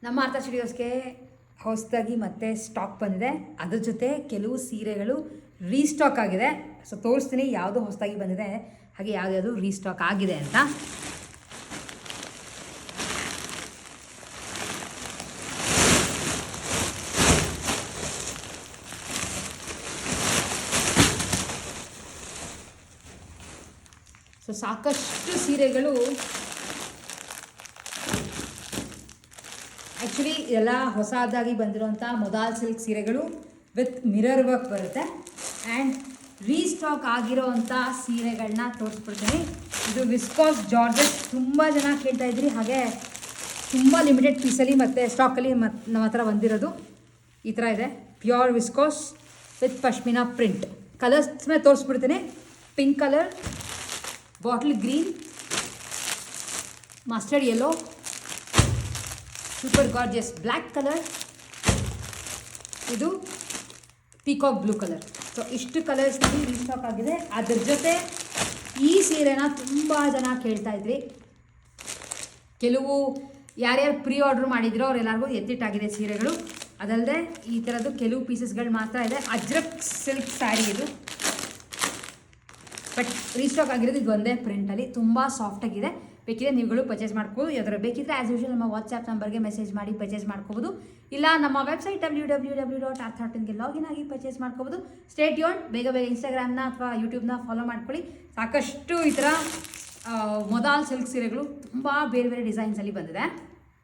ನಮ್ಮ ಆರ್ಥ ಸ್ಟುಡಿಯೋಸ್ಗೆ ಹೊಸದಾಗಿ ಮತ್ತೆ ಸ್ಟಾಕ್ ಬಂದಿದೆ. ಅದ್ರ ಜೊತೆ ಕೆಲವು ಸೀರೆಗಳು ರೀಸ್ಟಾಕ್ ಆಗಿದೆ. ಸೊ ತೋರಿಸ್ತೀನಿ ಯಾವುದು ಹೊಸದಾಗಿ ಬಂದಿದೆ ಹಾಗೆ ಯಾವ್ದು ರೀಸ್ಟಾಕ್ ಆಗಿದೆ ಅಂತ. ಸೊ ಸಾಕಷ್ಟು ಸೀರೆಗಳು ಆ್ಯಕ್ಚುಲಿ ಎಲ್ಲ ಹೊಸದಾಗಿ ಬಂದಿರೋಂಥ ಮೊದಾಲ್ ಸಿಲ್ಕ್ ಸೀರೆಗಳು ವಿತ್ ಮಿರರ್ ವರ್ಕ್ ಬರುತ್ತೆ. ಆ್ಯಂಡ್ ರೀಸ್ಟಾಕ್ ಆಗಿರೋವಂಥ ಸೀರೆಗಳನ್ನ ತೋರಿಸ್ಬಿಡ್ತೀನಿ. ಇದು ವಿಸ್ಕಾಸ್ ಜಾರ್ಜೆಟ್ ತುಂಬ ಜನ ಕೇಳ್ತಾ ಇದ್ರಿ, ಹಾಗೆ ತುಂಬ ಲಿಮಿಟೆಡ್ ಪೀಸಲ್ಲಿ ಮತ್ತು ಸ್ಟಾಕಲ್ಲಿ ನಮ್ಮ ಹತ್ರ ಬಂದಿರೋದು ಈ ಥರ ಇದೆ. Pure viscose with pashmina print. Colours ಮೇಲೆ ತೋರಿಸ್ಬಿಡ್ತೀನಿ. Pink colour, bottle green, mustard yellow, super gorgeous black colour, ಇದು ಪೀಕಾಕ್ ಬ್ಲೂ ಕಲರ್. ಸೊ ಇಷ್ಟು ಕಲರ್ಸ್ನಲ್ಲಿ ರೀಸ್ಟಾಕ್ ಆಗಿದೆ. ಅದ್ರ ಜೊತೆ ಈ ಸೀರೆನ ತುಂಬ ಜನ ಕೇಳ್ತಾ ಇದ್ರಿ. ಕೆಲವು ಯಾರ್ಯಾರು ಪ್ರೀ ಆರ್ಡ್ರ್ ಮಾಡಿದ್ರೋ ಅವರೆಲ್ಲರಿಗೂ ಎತ್ತಿಟ್ಟಾಗಿದೆ ಸೀರೆಗಳು. ಅದಲ್ಲದೆ ಈ ಥರದ್ದು ಕೆಲವು ಪೀಸಸ್ಗಳು ಮಾತ್ರ ಇದೆ. ಅಜ್ರಕ್ ಸಿಲ್ಕ್ ಸ್ಯಾರಿ ಇದು, ಬಟ್ ರೀಸ್ಟಾಕ್ ಆಗಿರೋದು ಇದು ಒಂದೇ ಪ್ರಿಂಟಲ್ಲಿ. ತುಂಬ ಸಾಫ್ಟಾಗಿದೆ. ಬೇಕಿದ್ರೆ ನೀವುಗಳು ಪರ್ಚೇಸ್ ಮಾಡ್ಕೋಬೋದು. ಯಾವ್ದಾರು ಬೇಕಿದ್ರೆ ಆ್ಯಸ್ ಯೂಶುವಲ್ ನಮ್ಮ ವಾಟ್ಸ್ಆ್ಯಪ್ ನಂಬರ್ಗೆ ಮೆಸೇಜ್ ಮಾಡಿ ಪರ್ಚೇಸ್ ಮಾಡ್ಕೋಬೋದು. ಇಲ್ಲ ನಮ್ಮ ವೆಬ್ಸೈಟ್ www.arthartin.ಗೆ ಲಾಗಿನ್ ಆಗಿ ಪರ್ಚೇಸ್ ಮಾಡ್ಕೋಬೋದು. Stay tuned. ಬೇಗ ಇನ್ಸ್ಟಾಗ್ರಾಮ್ನ ಅಥವಾ ಯೂಟ್ಯೂಬ್ನ ಫಾಲೋ ಮಾಡ್ಕೊಳ್ಳಿ. ಸಾಕಷ್ಟು ಈ ಥರ ಮೊದಾಲ್ ಸಿಲ್ಕ್ ಸೀರೆಗಳು ತುಂಬ ಬೇರೆ ಬೇರೆ ಡಿಸೈನ್ಸಲ್ಲಿ ಬಂದಿದೆ.